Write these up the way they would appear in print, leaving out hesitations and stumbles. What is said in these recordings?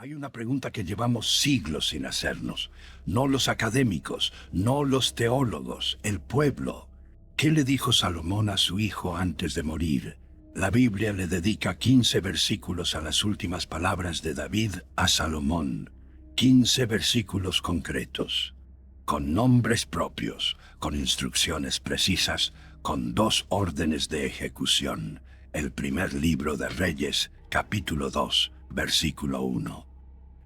Hay una pregunta que llevamos siglos sin hacernos. No los académicos, no los teólogos, el pueblo. ¿Qué le dijo Salomón a su hijo antes de morir? La Biblia le dedica 15 versículos a las últimas palabras de David a Salomón. 15 versículos concretos, con nombres propios, con instrucciones precisas, con 2 órdenes de ejecución. El primer libro de Reyes, capítulo 2, versículo 1.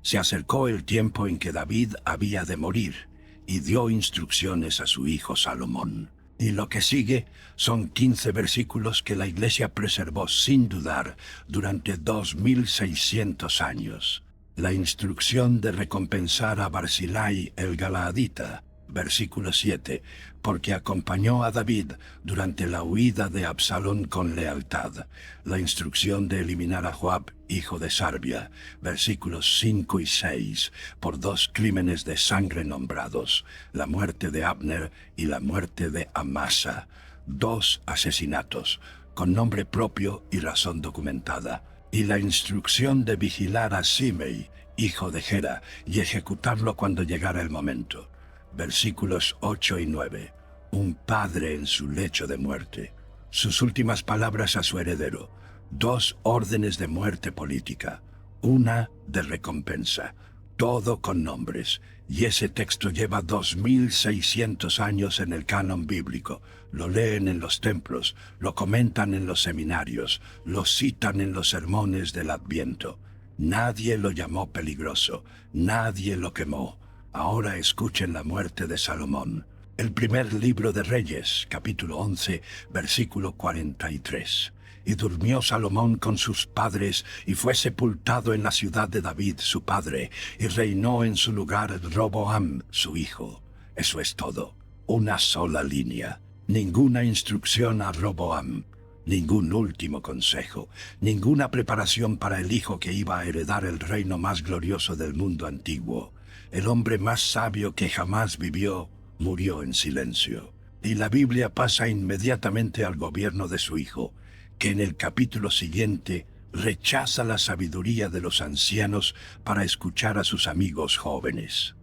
Se acercó el tiempo en que David había de morir y dio instrucciones a su hijo Salomón. Y lo que sigue son 15 versículos que la Iglesia preservó sin dudar durante 2600 años. La instrucción de recompensar a Barzillai el Galaadita, versículo 7, porque acompañó a David durante la huida de Absalón con lealtad. La instrucción de eliminar a Joab, hijo de Sarbia, versículos 5 y 6, por 2 crímenes de sangre nombrados, la muerte de Abner y la muerte de Amasa, 2 asesinatos, con nombre propio y razón documentada. Y la instrucción de vigilar a Simei, hijo de Gera, y ejecutarlo cuando llegara el momento. Versículos 8 y 9. Un padre en su lecho de muerte. Sus últimas palabras a su heredero. 2 órdenes de muerte política. Una de recompensa. Todo con nombres. Y ese texto lleva 2600 años en el canon bíblico. Lo leen en los templos, lo comentan en los seminarios, lo citan en los sermones del Adviento. Nadie lo llamó peligroso, nadie lo quemó. Ahora escuchen la muerte de Salomón. El primer libro de Reyes, capítulo 11, versículo 43. Y durmió Salomón con sus padres, y fue sepultado en la ciudad de David, su padre, y reinó en su lugar Roboam, su hijo. Eso es todo. Una sola línea. Ninguna instrucción a Roboam. Ningún último consejo. Ninguna preparación para el hijo que iba a heredar el reino más glorioso del mundo antiguo. El hombre más sabio que jamás vivió murió en silencio. Y la Biblia pasa inmediatamente al gobierno de su hijo, que en el capítulo siguiente rechaza la sabiduría de los ancianos para escuchar a sus amigos jóvenes.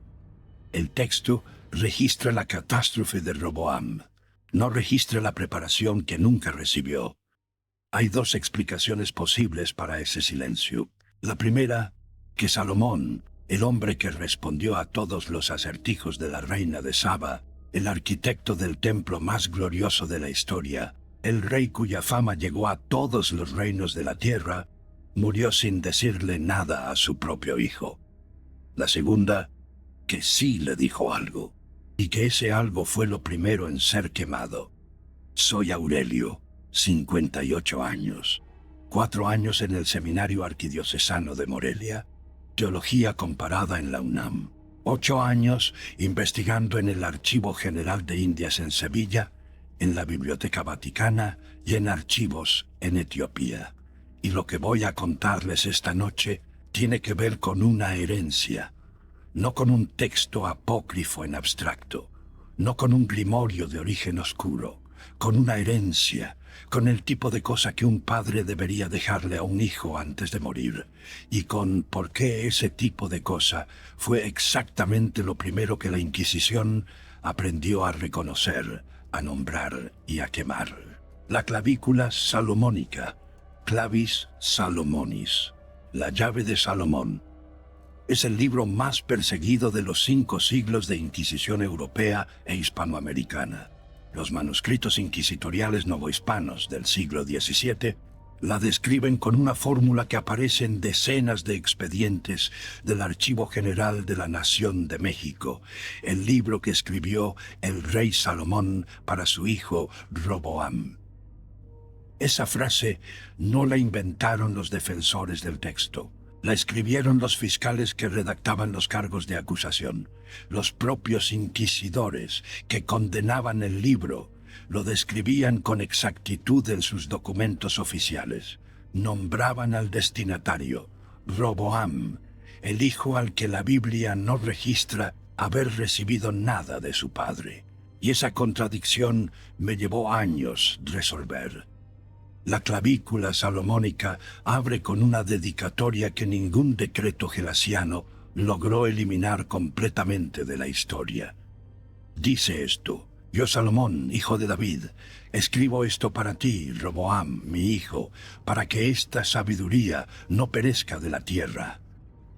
El texto registra la catástrofe de Roboam, no registra la preparación que nunca recibió. Hay 2 explicaciones posibles para ese silencio. La primera, que Salomón, el hombre que respondió a todos los acertijos de la reina de Saba, el arquitecto del templo más glorioso de la historia, el rey cuya fama llegó a todos los reinos de la tierra, murió sin decirle nada a su propio hijo. La segunda, que sí le dijo algo, y que ese algo fue lo primero en ser quemado. Soy Aurelio, 58 años, 4 años en el Seminario Arquidiocesano de Morelia, Teología Comparada en la UNAM, 8 años investigando en el Archivo General de Indias en Sevilla, en la Biblioteca Vaticana y en archivos en Etiopía. Y lo que voy a contarles esta noche tiene que ver con una herencia, no con un texto apócrifo en abstracto, no con un grimorio de origen oscuro, con una herencia, con el tipo de cosa que un padre debería dejarle a un hijo antes de morir, y con por qué ese tipo de cosa fue exactamente lo primero que la Inquisición aprendió a reconocer, a nombrar y a quemar. La clavícula salomónica, Clavis Salomonis, la llave de Salomón. Es el libro más perseguido de los 5 siglos de Inquisición europea e hispanoamericana. Los manuscritos inquisitoriales novohispanos del siglo XVII la describen con una fórmula que aparece en decenas de expedientes del Archivo General de la Nación de México, el libro que escribió el rey Salomón para su hijo Roboam. Esa frase no la inventaron los defensores del texto. La escribieron los fiscales que redactaban los cargos de acusación. Los propios inquisidores que condenaban el libro lo describían con exactitud en sus documentos oficiales. Nombraban al destinatario, Roboam, el hijo al que la Biblia no registra haber recibido nada de su padre. Y esa contradicción me llevó años resolver. La clavícula salomónica abre con una dedicatoria que ningún decreto gelasiano logró eliminar completamente de la historia. Dice esto: Yo, Salomón, hijo de David, escribo esto para ti, Roboam, mi hijo, para que esta sabiduría no perezca de la tierra.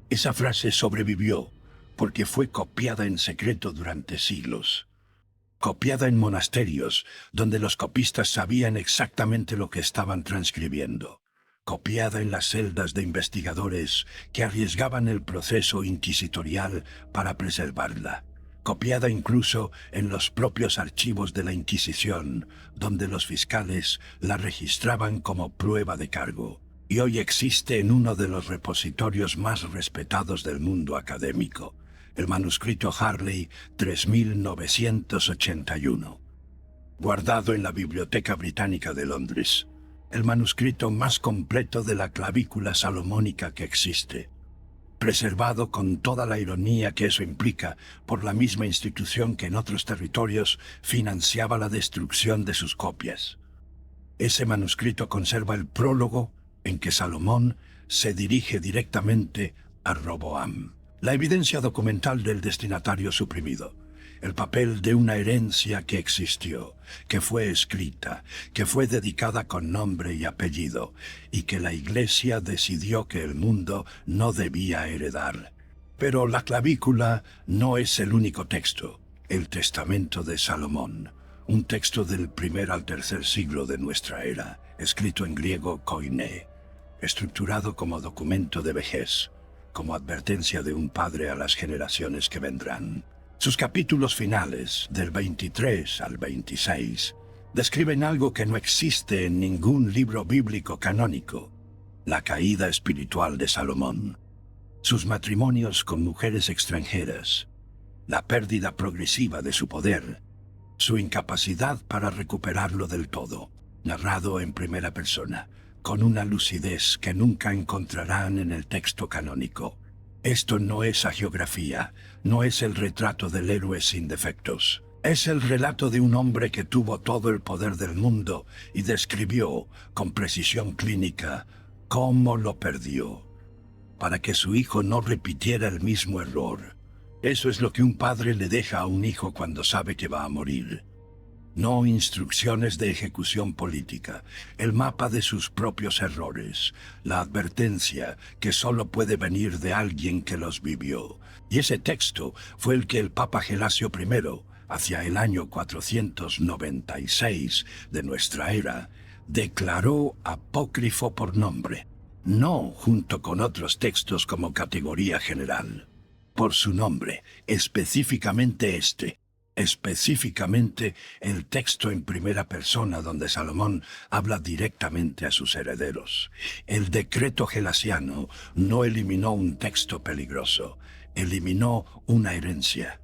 Esa frase sobrevivió porque fue copiada en secreto durante siglos. Copiada en monasterios, donde los copistas sabían exactamente lo que estaban transcribiendo. Copiada en las celdas de investigadores que arriesgaban el proceso inquisitorial para preservarla. Copiada incluso en los propios archivos de la Inquisición, donde los fiscales la registraban como prueba de cargo. Y hoy existe en uno de los repositorios más respetados del mundo académico, el manuscrito Harley 3981, guardado en la Biblioteca Británica de Londres, el manuscrito más completo de la clavícula salomónica que existe, preservado con toda la ironía que eso implica por la misma institución que en otros territorios financiaba la destrucción de sus copias. Ese manuscrito conserva el prólogo en que Salomón se dirige directamente a Roboam. La evidencia documental del destinatario suprimido, el papel de una herencia que existió, que fue escrita, que fue dedicada con nombre y apellido, y que la Iglesia decidió que el mundo no debía heredar. Pero la clavícula no es el único texto, el Testamento de Salomón, un texto del primer al tercer siglo de nuestra era, escrito en griego koiné, estructurado como documento de vejez, como advertencia de un padre a las generaciones que vendrán. Sus capítulos finales, del 23 al 26, describen algo que no existe en ningún libro bíblico canónico: la caída espiritual de Salomón, sus matrimonios con mujeres extranjeras, la pérdida progresiva de su poder, su incapacidad para recuperarlo del todo, narrado en primera persona, con una lucidez que nunca encontrarán en el texto canónico. Esto no es hagiografía, no es el retrato del héroe sin defectos. Es el relato de un hombre que tuvo todo el poder del mundo y describió, con precisión clínica, cómo lo perdió, para que su hijo no repitiera el mismo error. Eso es lo que un padre le deja a un hijo cuando sabe que va a morir. No instrucciones de ejecución política, el mapa de sus propios errores, la advertencia que solo puede venir de alguien que los vivió. Y ese texto fue el que el Papa Gelasio I, hacia el año 496 de nuestra era, declaró apócrifo por nombre, no junto con otros textos como categoría general. Por su nombre, específicamente específicamente el texto en primera persona donde Salomón habla directamente a sus herederos. El decreto gelasiano no eliminó un texto peligroso, eliminó una herencia.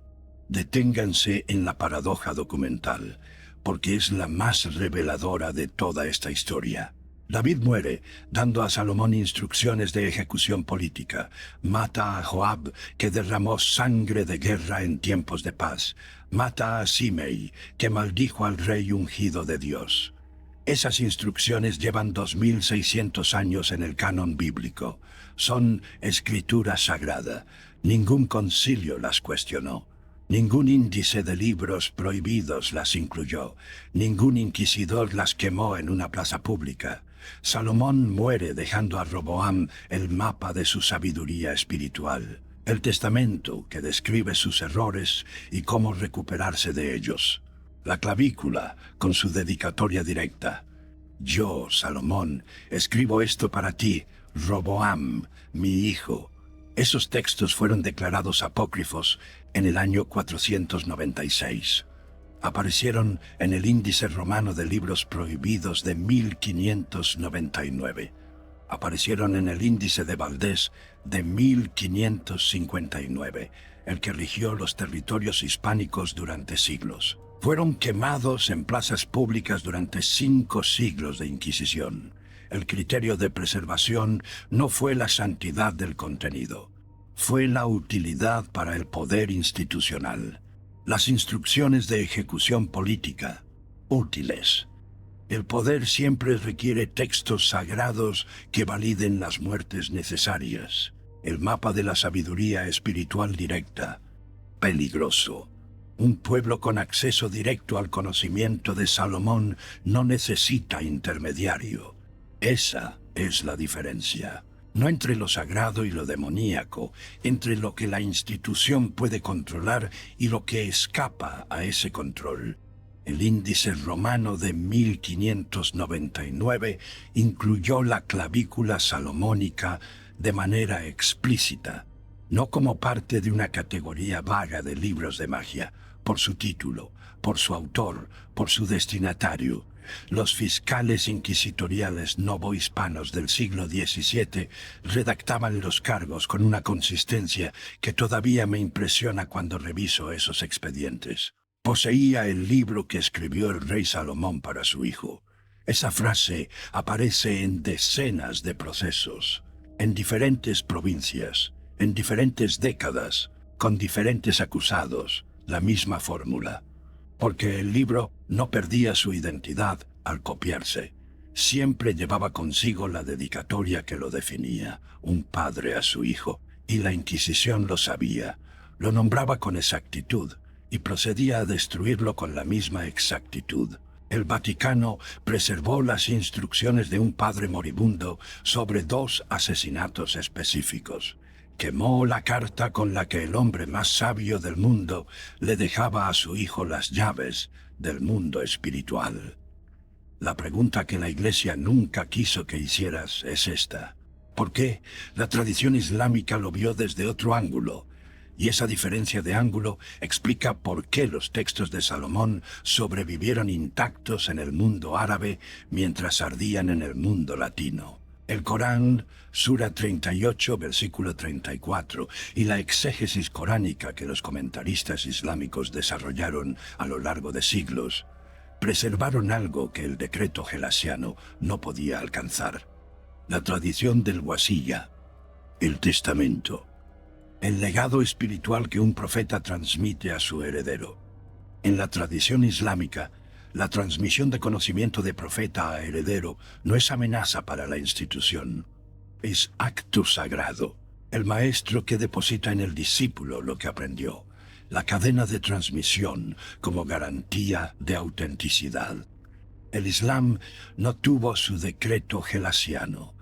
Deténganse en la paradoja documental, porque es la más reveladora de toda esta historia. David muere, dando a Salomón instrucciones de ejecución política. Mata a Joab, que derramó sangre de guerra en tiempos de paz. Mata a Simei, que maldijo al rey ungido de Dios. Esas instrucciones llevan 2600 años en el canon bíblico. Son escritura sagrada. Ningún concilio las cuestionó. Ningún índice de libros prohibidos las incluyó. Ningún inquisidor las quemó en una plaza pública. Salomón muere dejando a Roboam el mapa de su sabiduría espiritual, el testamento que describe sus errores y cómo recuperarse de ellos. La clavícula, con su dedicatoria directa. Yo, Salomón, escribo esto para ti, Roboam, mi hijo. Esos textos fueron declarados apócrifos en el año 496. Aparecieron en el Índice Romano de Libros Prohibidos de 1599. Aparecieron en el Índice de Valdés de 1559, el que rigió los territorios hispánicos durante siglos. Fueron quemados en plazas públicas durante 5 siglos de Inquisición. El criterio de preservación no fue la santidad del contenido, fue la utilidad para el poder institucional. Las instrucciones de ejecución política, útiles. El poder siempre requiere textos sagrados que validen las muertes necesarias. El mapa de la sabiduría espiritual directa. Peligroso. Un pueblo con acceso directo al conocimiento de Salomón no necesita intermediario. Esa es la diferencia. No entre lo sagrado y lo demoníaco, entre lo que la institución puede controlar y lo que escapa a ese control. El índice romano de 1599 incluyó la clavícula salomónica de manera explícita, no como parte de una categoría vaga de libros de magia, por su título, por su autor, por su destinatario. Los fiscales inquisitoriales novohispanos del siglo XVII redactaban los cargos con una consistencia que todavía me impresiona cuando reviso esos expedientes. Poseía el libro que escribió el rey Salomón para su hijo. Esa frase aparece en decenas de procesos, en diferentes provincias, en diferentes décadas, con diferentes acusados, la misma fórmula. Porque el libro no perdía su identidad al copiarse. Siempre llevaba consigo la dedicatoria que lo definía, un padre a su hijo, y la Inquisición lo sabía. Lo nombraba con exactitud y procedía a destruirlo con la misma exactitud. El Vaticano preservó las instrucciones de un padre moribundo sobre 2 asesinatos específicos. Quemó la carta con la que el hombre más sabio del mundo le dejaba a su hijo las llaves del mundo espiritual. La pregunta que la Iglesia nunca quiso que hicieras es esta. ¿Por qué la tradición islámica lo vio desde otro ángulo? Y esa diferencia de ángulo explica por qué los textos de Salomón sobrevivieron intactos en el mundo árabe mientras ardían en el mundo latino. El Corán, Sura 38, versículo 34, y la exégesis coránica que los comentaristas islámicos desarrollaron a lo largo de siglos, preservaron algo que el decreto gelasiano no podía alcanzar. La tradición del wasiyya, el testamento, el legado espiritual que un profeta transmite a su heredero. En la tradición islámica, la transmisión de conocimiento de profeta a heredero no es amenaza para la institución. Es acto sagrado. El maestro que deposita en el discípulo lo que aprendió. La cadena de transmisión como garantía de autenticidad. El Islam no tuvo su decreto gelasiano.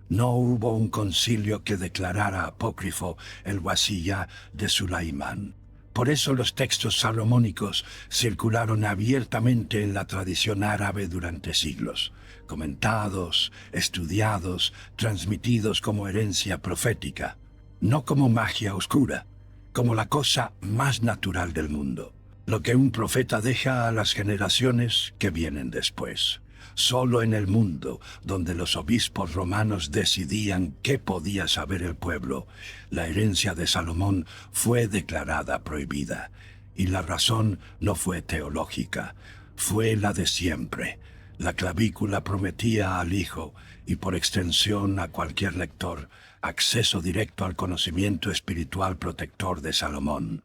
No hubo un concilio que declarara apócrifo el wasiyya de Sulaimán. Por eso los textos salomónicos circularon abiertamente en la tradición árabe durante siglos, comentados, estudiados, transmitidos como herencia profética, no como magia oscura, como la cosa más natural del mundo, lo que un profeta deja a las generaciones que vienen después. Solo en el mundo, donde los obispos romanos decidían qué podía saber el pueblo, la herencia de Salomón fue declarada prohibida. Y la razón no fue teológica, fue la de siempre. La clavícula prometía al hijo, y por extensión a cualquier lector, acceso directo al conocimiento espiritual protector de Salomón.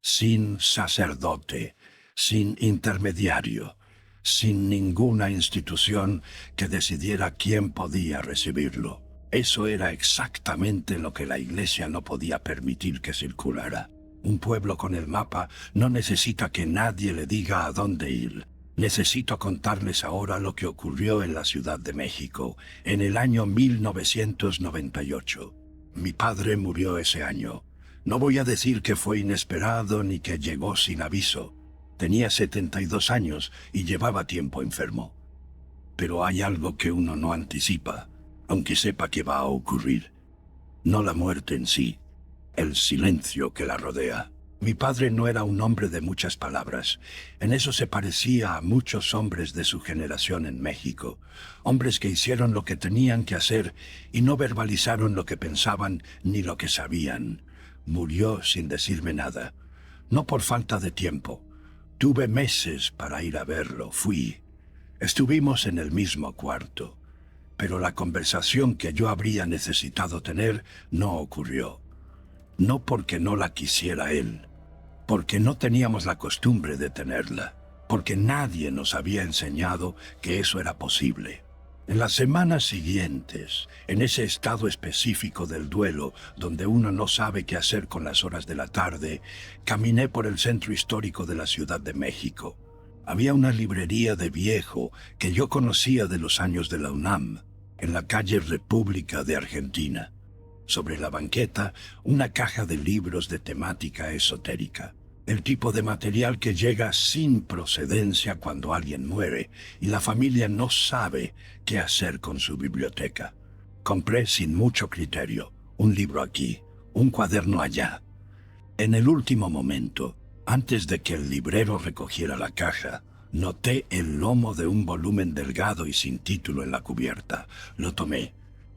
Sin sacerdote, sin intermediario, sin ninguna institución que decidiera quién podía recibirlo. Eso era exactamente lo que la Iglesia no podía permitir que circulara. Un pueblo con el mapa no necesita que nadie le diga a dónde ir. Necesito contarles ahora lo que ocurrió en la Ciudad de México, en el año 1998. Mi padre murió ese año. No voy a decir que fue inesperado ni que llegó sin aviso. Tenía 72 años y llevaba tiempo enfermo. Pero hay algo que uno no anticipa, aunque sepa que va a ocurrir. No la muerte en sí, el silencio que la rodea. Mi padre no era un hombre de muchas palabras. En eso se parecía a muchos hombres de su generación en México. Hombres que hicieron lo que tenían que hacer y no verbalizaron lo que pensaban ni lo que sabían. Murió sin decirme nada. No por falta de tiempo. Tuve meses para ir a verlo, fui. Estuvimos en el mismo cuarto, pero la conversación que yo habría necesitado tener no ocurrió. No porque no la quisiera él, porque no teníamos la costumbre de tenerla. porque nadie nos había enseñado que eso era posible. En las semanas siguientes, en ese estado específico del duelo, donde uno no sabe qué hacer con las horas de la tarde, caminé por el centro histórico de la Ciudad de México. Había una librería de viejo que yo conocía de los años de la UNAM, en la calle República de Argentina. Sobre la banqueta, una caja de libros de temática esotérica. El tipo de material que llega sin procedencia cuando alguien muere y la familia no sabe qué hacer con su biblioteca. Compré sin mucho criterio un libro aquí, un cuaderno allá. En el último momento, antes de que el librero recogiera la caja, noté el lomo de un volumen delgado y sin título en la cubierta. Lo tomé.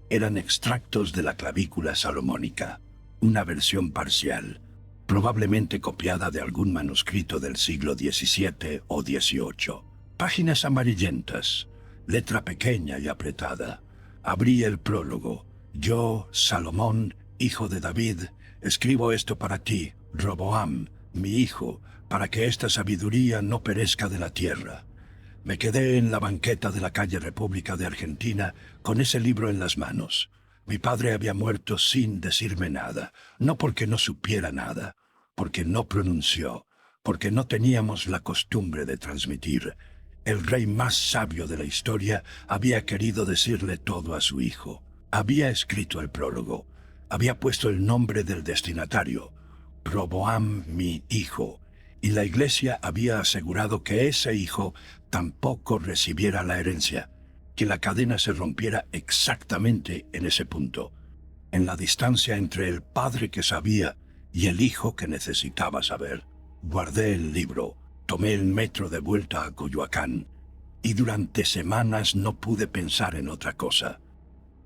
Eran extractos de la clavícula salomónica, una versión parcial, probablemente copiada de algún manuscrito del siglo XVII o XVIII. Páginas amarillentas, letra pequeña y apretada. Abrí el prólogo. Yo, Salomón, hijo de David, escribo esto para ti, Roboam, mi hijo, para que esta sabiduría no perezca de la tierra. Me quedé en la banqueta de la calle República de Argentina con ese libro en las manos. Mi padre había muerto sin decirme nada, no porque no supiera nada, porque no pronunció, porque no teníamos la costumbre de transmitir. El rey más sabio de la historia había querido decirle todo a su hijo. Había escrito el prólogo, había puesto el nombre del destinatario, Roboam, mi hijo, y la iglesia había asegurado que ese hijo tampoco recibiera la herencia, que la cadena se rompiera exactamente en ese punto, en la distancia entre el padre que sabía y el hijo que necesitaba saber. Guardé el libro, tomé el metro de vuelta a Coyoacán, y durante semanas no pude pensar en otra cosa.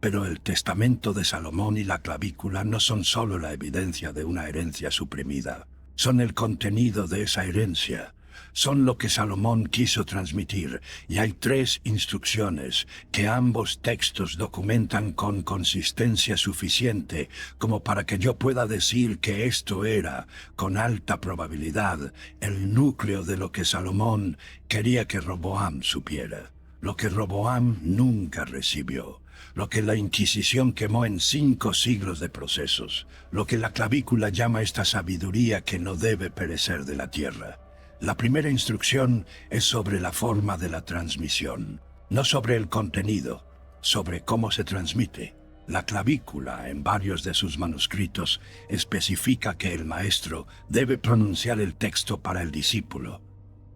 Pero el testamento de Salomón y la clavícula no son solo la evidencia de una herencia suprimida, son el contenido de esa herencia, son lo que Salomón quiso transmitir, y hay 3 instrucciones que ambos textos documentan con consistencia suficiente como para que yo pueda decir que esto era, con alta probabilidad, el núcleo de lo que Salomón quería que Roboam supiera, lo que Roboam nunca recibió, lo que la Inquisición quemó en 5 siglos de procesos, lo que la clavícula llama esta sabiduría que no debe perecer de la tierra. La primera instrucción es sobre la forma de la transmisión, no sobre el contenido, sobre cómo se transmite. La clavícula, en varios de sus manuscritos, especifica que el maestro debe pronunciar el texto para el discípulo,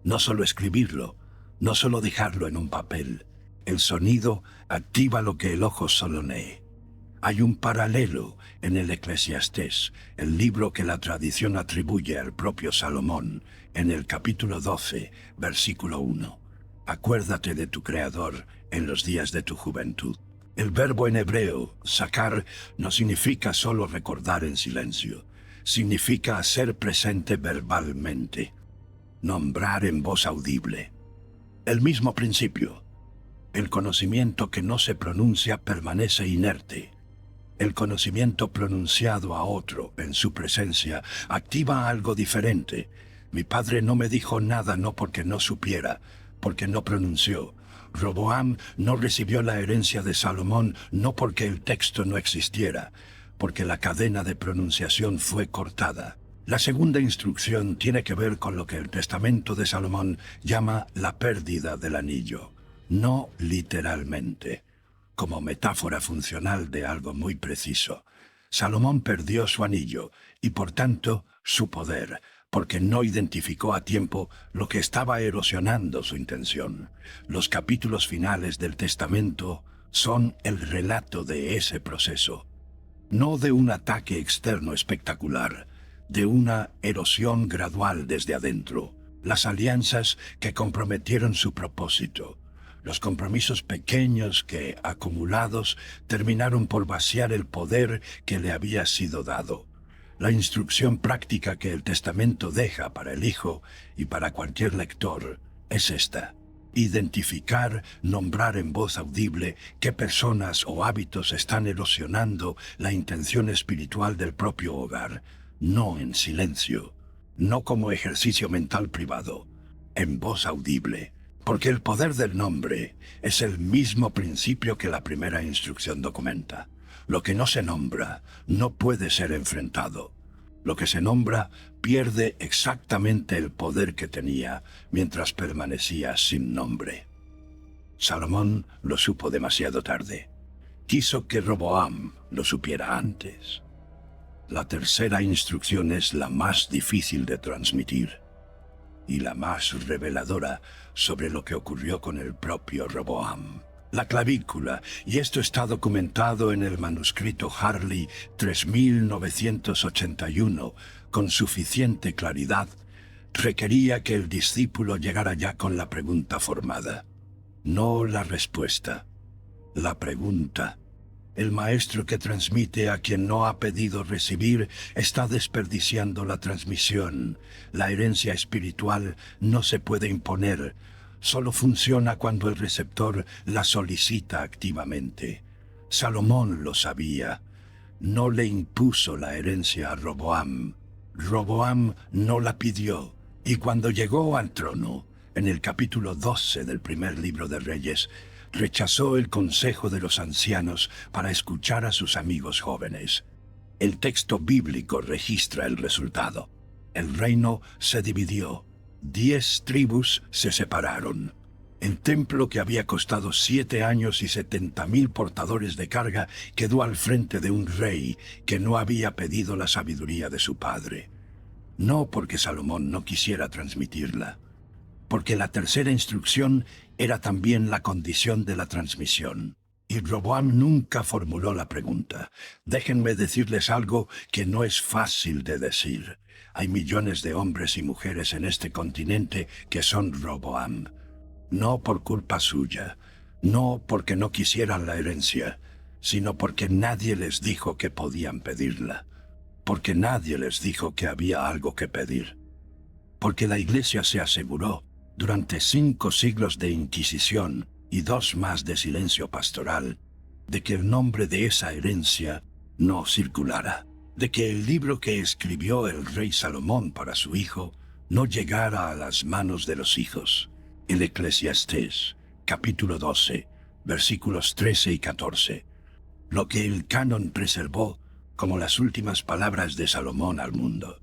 no solo escribirlo, no solo dejarlo en un papel. El sonido activa lo que el ojo solo lee. Hay un paralelo en el Eclesiastés, el libro que la tradición atribuye al propio Salomón, en el capítulo 12, versículo 1. Acuérdate de tu Creador en los días de tu juventud. El verbo en hebreo, sakar, no significa solo recordar en silencio. Significa hacer presente verbalmente, nombrar en voz audible. El mismo principio. El conocimiento que no se pronuncia permanece inerte. El conocimiento pronunciado a otro en su presencia activa algo diferente. Mi padre no me dijo nada no porque no supiera, porque no pronunció. Roboam no recibió la herencia de Salomón no porque el texto no existiera, porque la cadena de pronunciación fue cortada. La segunda instrucción tiene que ver con lo que el testamento de Salomón llama la pérdida del anillo. No literalmente, como metáfora funcional de algo muy preciso. Salomón perdió su anillo y por tanto su poder, porque no identificó a tiempo lo que estaba erosionando su intención. Los capítulos finales del testamento son el relato de ese proceso, no de un ataque externo espectacular, de una erosión gradual desde adentro, las alianzas que comprometieron su propósito, los compromisos pequeños que, acumulados, terminaron por vaciar el poder que le había sido dado. La instrucción práctica que el testamento deja para el hijo y para cualquier lector es esta: identificar, nombrar en voz audible qué personas o hábitos están erosionando la intención espiritual del propio hogar, no en silencio, no como ejercicio mental privado, en voz audible, porque el poder del nombre es el mismo principio que la primera instrucción documenta. Lo que no se nombra no puede ser enfrentado. Lo que se nombra pierde exactamente el poder que tenía mientras permanecía sin nombre. Salomón lo supo demasiado tarde. Quiso que Roboam lo supiera antes. La tercera instrucción es la más difícil de transmitir y la más reveladora sobre lo que ocurrió con el propio Roboam. La clavícula, y esto está documentado en el manuscrito Harley 3981 con suficiente claridad, requería que el discípulo llegara ya con la pregunta formada. No la respuesta, la pregunta. El maestro que transmite a quien no ha pedido recibir está desperdiciando la transmisión. La herencia espiritual no se puede imponer. Solo funciona cuando el receptor la solicita activamente. Salomón lo sabía. No le impuso la herencia a Roboam. Roboam no la pidió. Y cuando llegó al trono, en el capítulo 12 del primer libro de Reyes, rechazó el consejo de los ancianos para escuchar a sus amigos jóvenes. El texto bíblico registra el resultado. El reino se dividió. 10 tribus se separaron. El templo, que había costado 7 años y 70,000 portadores de carga, quedó al frente de un rey que no había pedido la sabiduría de su padre. No porque Salomón no quisiera transmitirla, porque la tercera instrucción era también la condición de la transmisión. Y Roboam nunca formuló la pregunta. Déjenme decirles algo que no es fácil de decir. Hay millones de hombres y mujeres en este continente que son Roboam. No por culpa suya, no porque no quisieran la herencia, sino porque nadie les dijo que podían pedirla, porque nadie les dijo que había algo que pedir, porque la Iglesia se aseguró, durante 5 siglos de Inquisición y 2 más de silencio pastoral, de que el nombre de esa herencia no circulara, de que el libro que escribió el rey Salomón para su hijo no llegara a las manos de los hijos. El Eclesiastés, capítulo 12, versículos 13 y 14. Lo que el canon preservó como las últimas palabras de Salomón al mundo.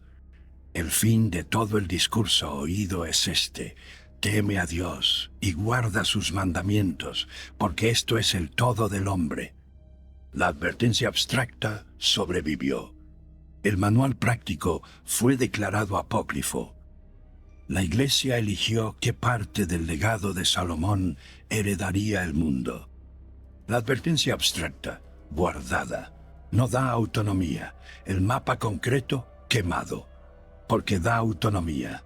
El fin de todo el discurso oído es este: teme a Dios y guarda sus mandamientos, porque esto es el todo del hombre. La advertencia abstracta sobrevivió. El manual práctico fue declarado apócrifo. La Iglesia eligió qué parte del legado de Salomón heredaría el mundo. La advertencia abstracta, guardada, no da autonomía. El mapa concreto, quemado, porque da autonomía.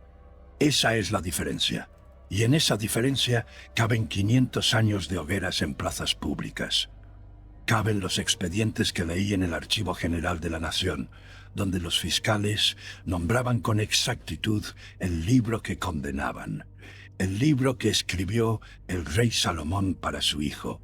Esa es la diferencia. Y en esa diferencia caben 500 años de hogueras en plazas públicas. Caben los expedientes que leí en el Archivo General de la Nación, donde los fiscales nombraban con exactitud el libro que condenaban, el libro que escribió el rey Salomón para su hijo.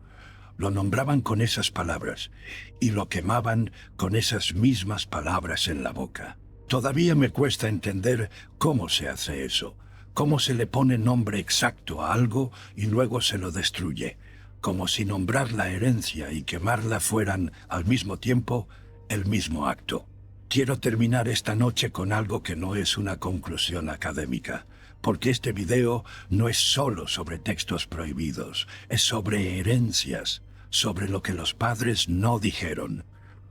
Lo nombraban con esas palabras y lo quemaban con esas mismas palabras en la boca. Todavía me cuesta entender cómo se hace eso, cómo se le pone nombre exacto a algo y luego se lo destruye, como si nombrar la herencia y quemarla fueran, al mismo tiempo, el mismo acto. Quiero terminar esta noche con algo que no es una conclusión académica, porque este video no es solo sobre textos prohibidos, es sobre herencias, sobre lo que los padres no dijeron,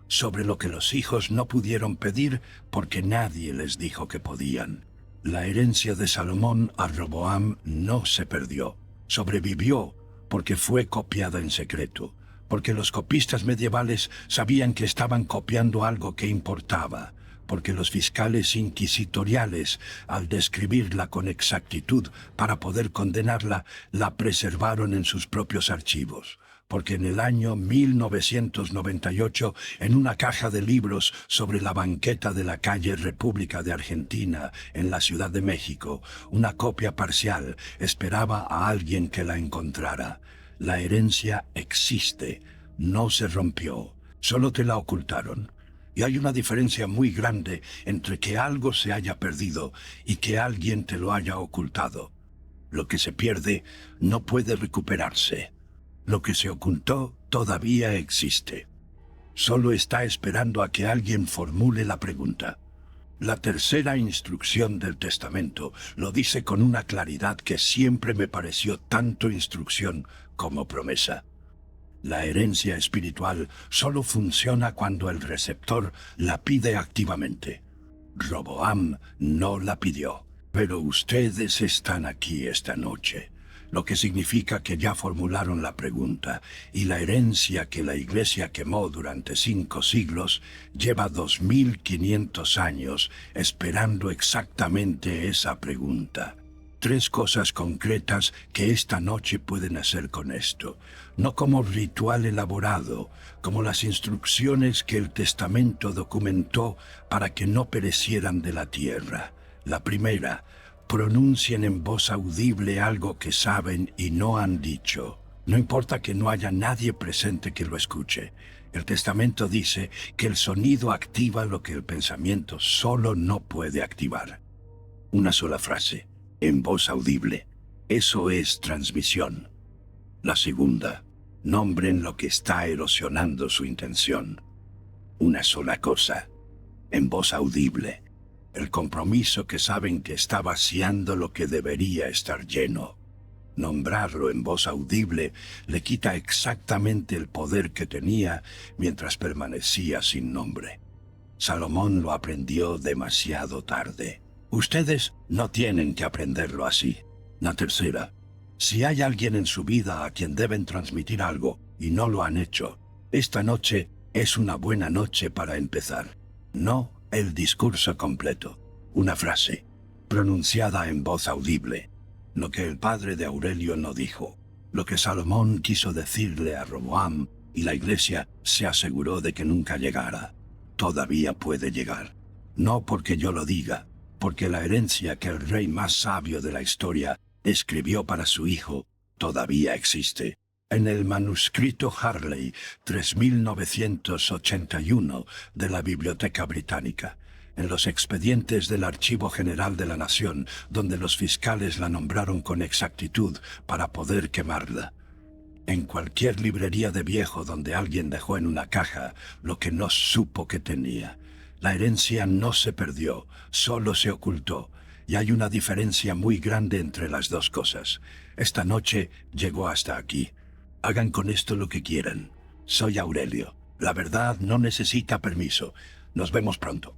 sobre lo que los hijos no pudieron pedir porque nadie les dijo que podían. La herencia de Salomón a Roboam no se perdió, sobrevivió porque fue copiada en secreto, porque los copistas medievales sabían que estaban copiando algo que importaba, porque los fiscales inquisitoriales, al describirla con exactitud para poder condenarla, la preservaron en sus propios archivos, porque en el año 1998, en una caja de libros sobre la banqueta de la calle República de Argentina, en la Ciudad de México, una copia parcial esperaba a alguien que la encontrara. La herencia existe, no se rompió, solo te la ocultaron. Y hay una diferencia muy grande entre que algo se haya perdido y que alguien te lo haya ocultado. Lo que se pierde no puede recuperarse. Lo que se ocultó todavía existe. Solo está esperando a que alguien formule la pregunta. La tercera instrucción del testamento lo dice con una claridad que siempre me pareció tanto instrucción como promesa. La herencia espiritual solo funciona cuando el receptor la pide activamente. Roboam no la pidió, pero ustedes están aquí esta noche, lo que significa que ya formularon la pregunta, y la herencia que la Iglesia quemó durante 5 siglos lleva 2500 años esperando exactamente esa pregunta. 3 cosas concretas que esta noche pueden hacer con esto, no como ritual elaborado, como las instrucciones que el testamento documentó para que no perecieran de la tierra. La primera, pronuncien en voz audible algo que saben y no han dicho. No importa que no haya nadie presente que lo escuche. El testamento dice que el sonido activa lo que el pensamiento solo no puede activar. Una sola frase, en voz audible. Eso es transmisión. La segunda, nombren lo que está erosionando su intención. Una sola cosa, en voz audible. El compromiso que saben que está vaciando lo que debería estar lleno. Nombrarlo en voz audible le quita exactamente el poder que tenía mientras permanecía sin nombre. Salomón lo aprendió demasiado tarde. Ustedes no tienen que aprenderlo así. La tercera, si hay alguien en su vida a quien deben transmitir algo y no lo han hecho, esta noche es una buena noche para empezar. No el discurso completo, una frase, pronunciada en voz audible. Lo que el padre de Aurelio no dijo, lo que Salomón quiso decirle a Roboam, y la Iglesia se aseguró de que nunca llegara. Todavía puede llegar. No porque yo lo diga, porque la herencia que el rey más sabio de la historia escribió para su hijo todavía existe. En el manuscrito Harley 3981 de la Biblioteca Británica, en los expedientes del Archivo General de la Nación, donde los fiscales la nombraron con exactitud para poder quemarla. En cualquier librería de viejo donde alguien dejó en una caja lo que no supo que tenía. La herencia no se perdió, solo se ocultó, y hay una diferencia muy grande entre las dos cosas. Esta noche llegó hasta aquí. Hagan con esto lo que quieran. Soy Aurelio. La verdad no necesita permiso. Nos vemos pronto.